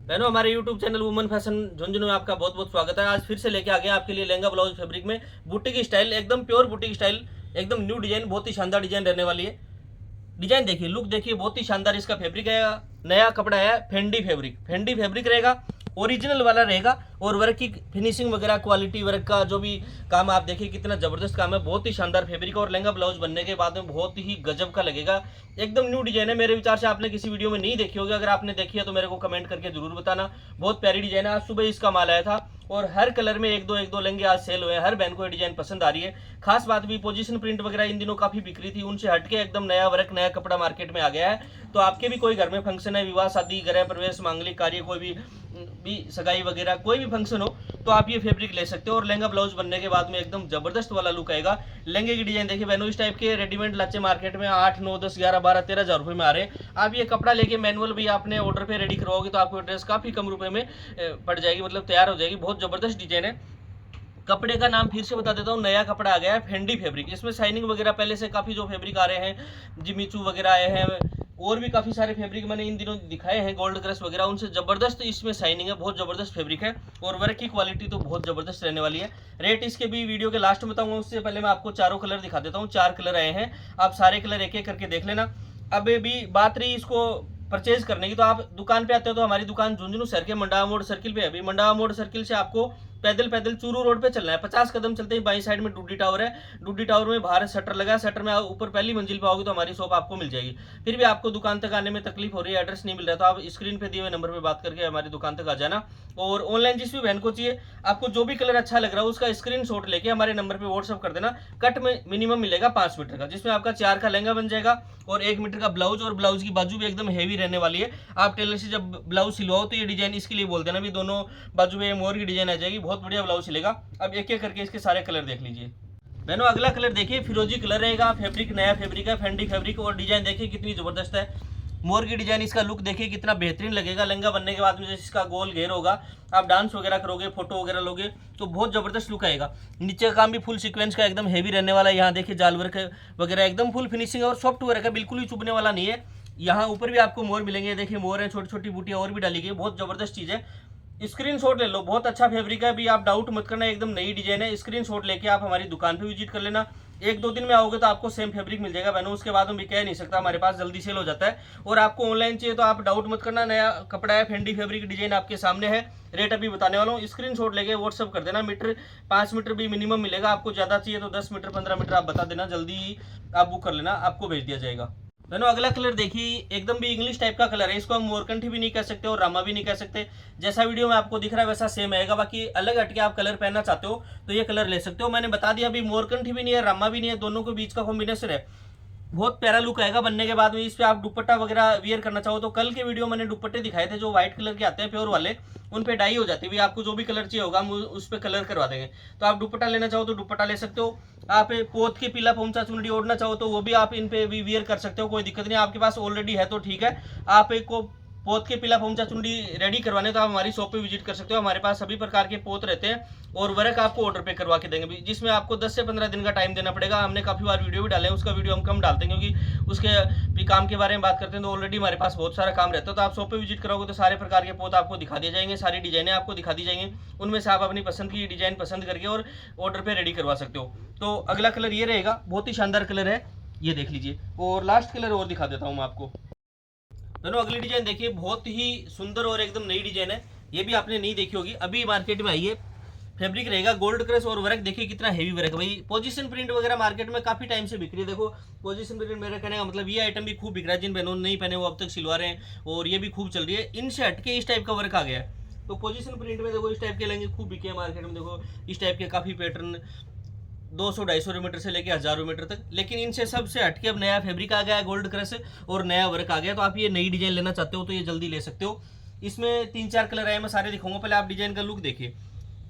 बहनों, हमारे YouTube channel woman fashion Jhunjhunu में आपका बहुत बहुत स्वागत है। आज फिर से लेके आ गए आपके लिए लहंगा ब्लाउज फैब्रिक में बुटीक स्टाइल, एकदम प्योर बुटीक स्टाइल, एकदम न्यू डिजाइन, बहुत ही शानदार डिजाइन रहने वाली है। डिजाइन देखिए, लुक देखिए, बहुत ही शानदार इसका फैब्रिक है। नया कपड़ा है, फेंडी फैब्रिक, फेंडी फैब्रिक रहेगा, ओरिजिनल वाला रहेगा। और वर्क की फिनिशिंग वगैरह, क्वालिटी वर्क का जो भी काम आप देखिए कितना जबरदस्त काम है, बहुत ही शानदार फैब्रिक है। और लहंगा ब्लाउज बनने के बाद में बहुत ही गजब का लगेगा, एकदम न्यू डिजाइन है। मेरे विचार से आपने किसी वीडियो में नहीं देखी होगी, अगर आपने देखी है तो मेरे को कमेंट करके जरूर बताना। बहुत प्यारी डिजाइन है, आज सुबह इसका माल आया था और हर कलर में एक दो लहंगे आज सेल हुए हैं। हर बहन को ये डिजाइन पसंद आ रही है। खास बात भी, पोजीशन प्रिंट वगैरह इन दिनों काफी बिक्री थी, उनसे हटके एकदम नया वर्क, नया कपड़ा मार्केट में आ गया है। तो आपके भी कोई घर में फंक्शन है, विवाह शादी, गृह प्रवेश, मांगलिक कार्य, कोई भी सगाई वगैरह कोई भी फंक्शन हो तो आप ये फैब्रिक ले सकते हो। और लहंगा ब्लाउज बनने के बाद में एकदम जबरदस्त वाला लुक आएगा। लहंगे की डिजाइन देखिए बहनों, इस टाइप के रेडीमेड लाचे मार्केट में 8, 9, 10, 11, 12, 13 हज़ार रुपए में आ रहे हैं। आप ये कपड़ा लेके मैनुअल भी आपने ऑर्डर पे रेडी करवाओगे तो आपको ड्रेस काफी कम रुपए में पड़ जाएगी, मतलब तैयार हो जाएगी। बहुत जबरदस्त डिजाइन है। कपड़े का नाम फिर से बता देता हूँ, नया कपड़ा आ गया है, फेंडी फैब्रिक। इसमें शाइनिंग वगैरह पहले से काफी जो फैब्रिक आ रहे हैं, जिमीचू वगैरह आए हैं, और भी काफी सारे फैब्रिक मैंने इन दिनों दिखाए हैं, गोल्ड क्रश वगैरह, उनसे जबरदस्त इसमें शाइनिंग है, बहुत जबरदस्त फैब्रिक है। और वर्क की क्वालिटी तो बहुत जबरदस्त रहने वाली है। रेट इसके भी वीडियो के लास्ट में बताऊंगा, उससे पहले मैं आपको चारों कलर दिखा देता हूँ। 4 कलर आए हैं, आप सारे कलर एक एक करके देख लेना। अब भी बात रही इसको परचेज करने की, तो आप दुकान पे आते हो तो हमारी दुकान झुंझुनू शहर के मंडावा मोड़ सर्किल पे है। अभी मंडावा मोड़ सर्किल से आपको पैदल पैदल चूरू रोड पे चलना है। 50 कदम चलते ही बाई साइड में डूडी टावर है। डूडी टावर में बाहर शटर लगा है, शटर में ऊपर पहली मंजिल पे आओगे तो हमारी शॉप आपको मिल जाएगी। फिर भी आपको दुकान तक आने में तकलीफ हो रही है, एड्रेस नहीं मिल रहा, तो आप स्क्रीन पे दिए हुए नंबर पे बात करके हमारी दुकान तक आ जाना। और ऑनलाइन जिस भी बहन को चाहिए, आपको जो भी कलर अच्छा लग रहा है उसका स्क्रीनशॉट लेके हमारे नंबर पे व्हाट्सअप कर देना। कट में मिनिमम मिलेगा 5 मीटर का, जिसमें आपका 4 का लहंगा बन जाएगा और 1 मीटर का ब्लाउज। और ब्लाउज की बाजू भी एकदम हेवी रहने वाली है। आप टेलर से जब ब्लाउज सिलवाओ तो ये डिजाइन इसके लिए बोल देना भी, दोनों बाजू में मोर की डिजाइन आ जाएगी, बहुत बढ़िया ब्लाउज सिलेगा। अब एक एक करके इसके सारे कलर देख लीजिए बहनों। अगला कलर देखिए, फिरोजी कलर रहेगा, फैब्रिक नया फैब्रिक है, फेंडी फैब्रिक। और डिजाइन देखिए कितनी जबरदस्त है, मोर की डिजाइन। इसका लुक देखिए कितना बेहतरीन लगेगा। लहंगा बनने के बाद में जैसे इसका गोल घेर होगा, आप डांस वगैरह करोगे, फोटो वगैरह लोगे तो बहुत जबरदस्त लुक आएगा। नीचे का काम भी फुल सीक्वेंस का एकदम हेवी रहने वाला है। यहाँ देखिए जाल वर्क वगैरह एकदम फुल फिनिशिंग है और सॉफ्ट वर्क है, बिल्कुल भी चुभने वाला नहीं है। यहाँ ऊपर भी आपको मोर मिलेंगे, देखिए मोर है, छोटी छोटी बूटियां और भी डाली गई, बहुत जबरदस्त चीज है। स्क्रीनशॉट ले लो, बहुत अच्छा फैब्रिक है। अभी आप डाउट मत करना, एकदम नई डिजाइन है। स्क्रीनशॉट लेके आप हमारी दुकान पे विजिट कर लेना। 1-2 दिन में आओगे तो आपको सेम फैब्रिक मिल जाएगा बहनों, उसके बाद में कह नहीं सकता, हमारे पास जल्दी सेल हो जाता है। और आपको ऑनलाइन चाहिए तो आप डाउट मत करना, नया कपड़ा है, फेंडी फैब्रिक, डिजाइन आपके सामने है। रेट अभी बताने वाला हूँ, स्क्रीनशॉट लेके व्हाट्सअप कर देना। मीटर 5 मीटर भी मिनिमम मिलेगा, आपको ज्यादा चाहिए तो 10 मीटर 15 मीटर आप बता देना, जल्दी आप बुक कर लेना, आपको भेज दिया जाएगा। बहनों अगला कलर देखिए, एकदम भी इंग्लिश टाइप का कलर है। इसको हम मोरकंठी भी नहीं कह सकते और रामा भी नहीं कह सकते। जैसा वीडियो में आपको दिख रहा है वैसा सेम आएगा। बाकी अलग हटके आप कलर पहनना चाहते हो तो ये कलर ले सकते हो। मैंने बता दिया, अभी मोरकंठी भी नहीं है, रामा भी नहीं है, दोनों के बीच का कॉम्बिनेशन है। बहुत प्यारा लुक आएगा बनने के बाद में। इस पे आप दुपट्टा वगैरह वियर करना चाहो तो, कल के वीडियो मैंने दुपट्टे दिखाए थे जो व्हाइट कलर के आते हैं प्योर वाले, उन पे डाई हो जाती है। आपको जो भी कलर चाहिए होगा हम उस पे कलर करवा देंगे। तो आप दुपट्टा लेना चाहो तो दुपट्टा ले सकते हो। आप पोत के पीला पोमचा चुनरी ओढ़ना चाहो तो वो भी आप इन पे भी वियर कर सकते हो, कोई दिक्कत नहीं। आपके पास ऑलरेडी है तो ठीक है। आप एक को पोत के पीला पोमचा चुंडी रेडी करवाने तो आप हमारी शॉप पे विजिट कर सकते हो। हमारे पास सभी प्रकार के पोत रहते हैं और वर्क आपको ऑर्डर पे करवा के देंगे, जिसमें आपको 10 से 15 दिन का टाइम देना पड़ेगा। हमने काफी बार वीडियो भी डाले हैं, उसका वीडियो हम कम डालते हैं क्योंकि उसके भी काम के बारे में बात करते हैं तो ऑलरेडी हमारे पास बहुत सारा काम रहता है। तो आप शॉप पे विजिट करोगे तो सारे प्रकार के पोत आपको दिखा दिए जाएंगे, सारी डिजाइने आपको दिखा दी जाएंगी। उनमें से आप अपनी पसंद की डिजाइन पसंद करके और ऑर्डर पे रेडी करवा सकते हो। तो अगला कलर ये रहेगा, बहुत ही शानदार कलर है, ये देख लीजिए। और लास्ट कलर और दिखा देता हूँ मैं आपको। दोनों अगली डिजाइन देखिए, बहुत ही सुंदर और एकदम नई डिजाइन है। ये भी आपने नहीं देखी होगी, अभी मार्केट में आई है। फैब्रिक रहेगा गोल्ड क्रश और वर्क देखिए कितना हेवी वर्क है भाई। पोजीशन प्रिंट वगैरह मार्केट में काफी टाइम से बिक रही है। देखो पोजीशन प्रिंट, मेरा कहने का मतलब ये आइटम भी खूब बिक रहा है। जिन बहनों ने नहीं पहने वो अब तक सिलवा रहे हैं और ये भी खूब चल रही है। इनसे हटके इस टाइप का वर्क आ गया है। तो पोजीशन प्रिंट में देखो इस टाइप के लहंगे खूब बिके हैं मार्केट में। देखो इस टाइप के काफी पैटर्न 200-250 मीटर से लेके 1000 मीटर तक। लेकिन इनसे सबसे हटके अब नया फैब्रिक आ गया है, गोल्ड क्रश, और नया वर्क आ गया। तो आप ये नई डिजाइन लेना चाहते हो तो ये जल्दी ले सकते हो। इसमें 3-4 कलर आए, मैं सारे दिखाऊंगा। पहले आप डिजाइन का लुक देखिए।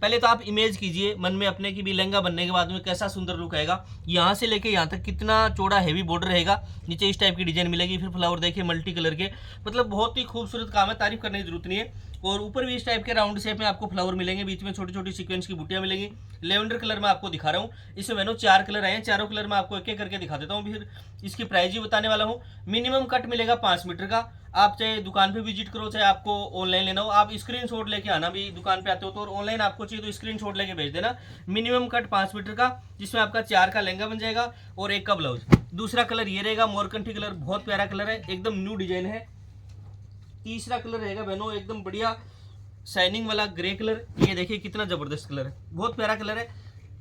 पहले तो आप इमेज कीजिए मन में अपने की भी, लहंगा बनने के बाद में कैसा सुंदर लुक आएगा। यहाँ से लेके यहाँ तक कितना चौड़ा हेवी बॉर्डर रहेगा, नीचे इस टाइप की डिजाइन मिलेगी। फिर फ्लावर देखिए मल्टी कलर के, मतलब बहुत ही खूबसूरत काम है, तारीफ करने की जरूरत नहीं है। और ऊपर भी इस टाइप के राउंड शेप में आपको फ्लावर मिलेंगे, बीच में छोटी छोटी सीक्वेंस की बूटियां मिलेंगी। लेवेंडर कलर में आपको दिखा रहा हूँ। इसमें मैंने 4 कलर आए हैं, चारों कलर में आपको एक एक करके दिखा देता हूँ। फिर इसकी प्राइस भी बताने वाला हूँ। मिनिमम कट मिलेगा 5 मीटर का। आप चाहे दुकान पे विजिट करो, चाहे आपको ऑनलाइन लेना हो, आप स्क्रीनशॉट लेके आना। भी दुकान पे आते हो तो, और ऑनलाइन आपको चाहिए तो स्क्रीनशॉट लेके भेज देना। मिनिमम कट 5 मीटर का, जिसमें आपका 4 का लहंगा बन जाएगा और 1 का ब्लाउज। दूसरा कलर ये रहेगा मोरकंठी कलर, बहुत प्यारा कलर है, एकदम न्यू डिजाइन है। तीसरा कलर रहेगा बहनों एकदम बढ़िया शाइनिंग वाला ग्रे कलर। ये देखिए कितना जबरदस्त कलर है, बहुत प्यारा कलर है।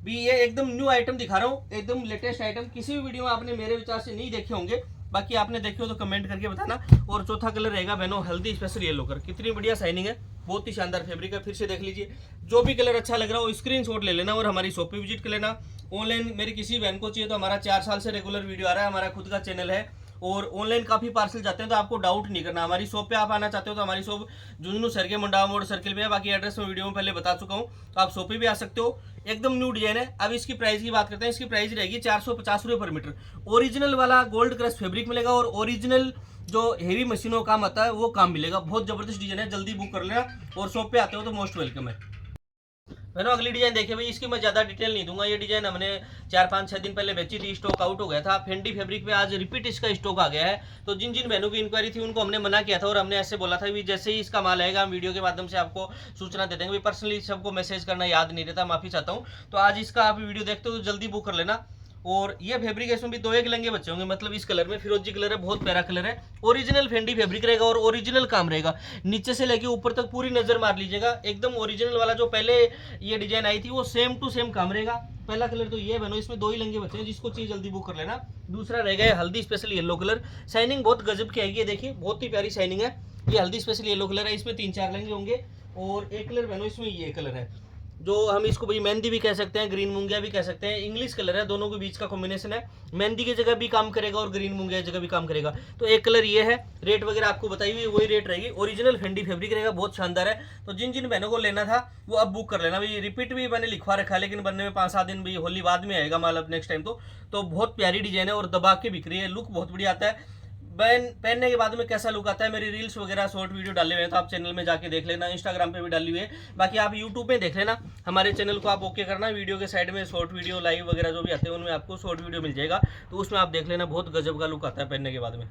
भी ये एकदम न्यू आइटम दिखा रहा हूँ, एकदम लेटेस्ट आइटम। किसी भी वीडियो में आपने मेरे विचार से नहीं देखे होंगे, बाकी आपने देखे हो तो कमेंट करके बताना। और चौथा कलर रहेगा बहनों हल्दी स्पेशल येलो कलर, कितनी बढ़िया शाइनिंग है, बहुत ही शानदार फैब्रिक है। फिर से देख लीजिए, जो भी कलर अच्छा लग रहा हो स्क्रीनशॉट ले लेना और हमारी शॉप पे विजिट कर लेना। ऑनलाइन मेरी किसी बहन को चाहिए तो हमारा 4 साल से रेगुलर वीडियो आ रहा है, हमारा खुद का चैनल है, और ऑनलाइन काफी पार्सल जाते हैं, तो आपको डाउट नहीं करना। हमारी शॉप पे आप आना चाहते हो तो हमारी शॉप झुंझुनू सर के मुंडावा मोड़ सर्किल पे है। बाकी एड्रेस में वीडियो में पहले बता चुका हूँ, तो आप शॉप पे भी आ सकते हो। एकदम न्यू डिजाइन है। अब इसकी प्राइस की बात करते हैं। इसकी प्राइस रहेगी 450 रुपये पर मीटर। ओरिजिनल वाला गोल्ड क्रश फैब्रिक मिलेगा और ओरिजिनल जो हेवी मशीनों का काम आता है वो काम मिलेगा। बहुत जबरदस्त डिजाइन है, जल्दी बुक कर लेना, और शॉप पे आते हो तो मोस्ट वेलकम है। मैंने अगली डिजाइन देखिए भाई, इसकी मैं ज्यादा डिटेल नहीं दूंगा। ये डिजाइन हमने 4-5-6 दिन पहले बेची थी, स्टॉक आउट हो गया था। फेंडी फैब्रिक पे आज रिपीट इसका स्टॉक आ गया है। तो जिन जिन बहनों की इंक्वायरी थी उनको हमने मना किया था, और हमने ऐसे बोला था कि जैसे ही इसका माल आएगा हम वीडियो के माध्यम से आपको सूचना दे देंगे। पर्सनली सबको मैसेज करना याद नहीं रहता, माफी चाहता हूँ। तो आज इसका आप वीडियो देखते हो तो जल्दी बुक कर लेना। और ये फैब्रिकेशन भी 2-1 लहंगे बचे होंगे, मतलब इस कलर में फिरोजी कलर है, बहुत प्यारा कलर है। ओरिजिनल फेंडी फैब्रिक रहेगा और ओरिजिनल काम रहेगा। नीचे से लेके ऊपर तक पूरी नजर मार लीजिएगा, एकदम ओरिजिनल वाला जो पहले ये डिजाइन आई थी वो सेम टू सेम काम रहेगा। पहला कलर तो ये बनो, इसमें 2 ही लहंगे बचे हैं, जिसको चाहिए जल्दी बुक कर लेना। दूसरा रहेगा हल्दी स्पेशल येलो कलर, शाइनिंग बहुत गजब की आएगी, देखिए बहुत ही प्यारी शाइनिंग है। ये हल्दी स्पेशल येलो कलर है, इसमें 3-4 लहंगे होंगे। और एक कलर बनो, इसमें ये कलर है, जो हम इसको भाई मेहंदी भी कह सकते हैं, ग्रीन मूंगिया भी कह सकते हैं। इंग्लिश कलर है, दोनों के बीच का कॉम्बिनेशन है। मेहंदी की जगह भी काम करेगा और ग्रीन मूंगिया की जगह भी काम करेगा। तो एक कलर ये है। रेट वगैरह आपको बताई हुई वही रेट रहेगी। ओरिजिनल फेंडी फैब्रिक रहेगा, बहुत शानदार है। तो जिन जिन बहनों को लेना था वो अब बुक कर लेना। भाई रिपीट भी मैंने लिखवा रखा है, लेकिन बनने में 5-7 दिन भी, होली बाद में आएगा माल अब नेक्स्ट टाइम। तो बहुत प्यारी डिजाइन है और दबा के बिक रही है, लुक बहुत बढ़िया आता है। पहनने के बाद में कैसा लुक आता है, मेरी रील्स वगैरह शॉर्ट वीडियो डाले हुए हैं, तो आप चैनल में जाके देख लेना। इंस्टाग्राम पे भी डाली हुई है, बाकी आप यूट्यूब पे देख लेना। हमारे चैनल को आप ओके करना, वीडियो के साइड में शॉर्ट वीडियो लाइव वगैरह जो भी आते हैं उनमें आपको शॉर्ट वीडियो मिल जाएगा, तो उसमें आप देख लेना। बहुत गजब का लुक आता है पहनने के बाद में।